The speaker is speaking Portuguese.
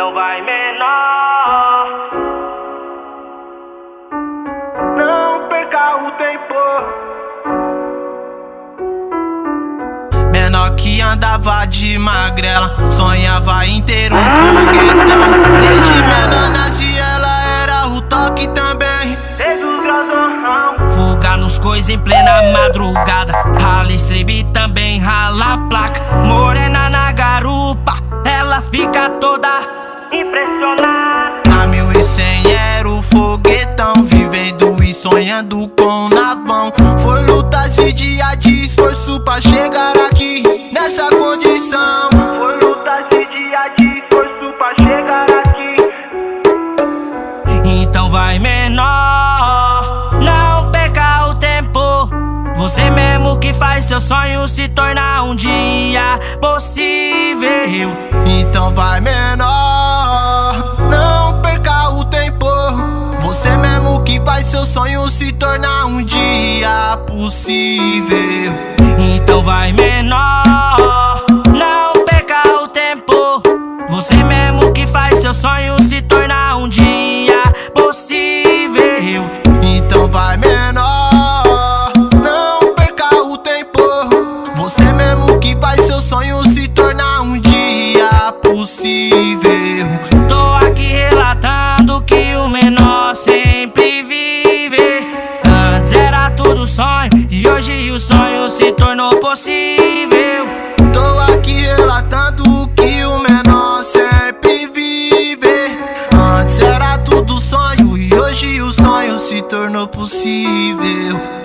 então vai menor. Não perca o tempo. Menor que andava de magrela, sonhava em ter um foguetão. Desde menor nas vielas era o toque também. Desde os grandão. Fuga nos cois em plena madrugada, rala estribe também rala placa. Morena na garupa, ela fica toda impressionada. Na 1100 era o foguetão, vivendo e sonhando com navão. Foi lutas e dia de esforço pra chegar aqui nessa condição. Foi lutas e dia de esforço pra chegar aqui. Então vai menor, não perca o tempo. Você mesmo que faz seu sonho se tornar um dia possível. Então vai menor, não perca o tempo. Você mesmo que faz seu sonho se tornar um dia possível. Então vai menor, não perca o tempo. Você mesmo que faz seu sonho se tornar um dia possível. Então vai menor, não perca o tempo. Você mesmo que faz seu sonho se tornar um dia possível. Tô aqui relatando que o menor sempre vive. Antes era tudo sonho e hoje o sonho se tornou possível. Tô aqui relatando que o menor sempre vive. Antes era tudo sonho e hoje o sonho se tornou possível.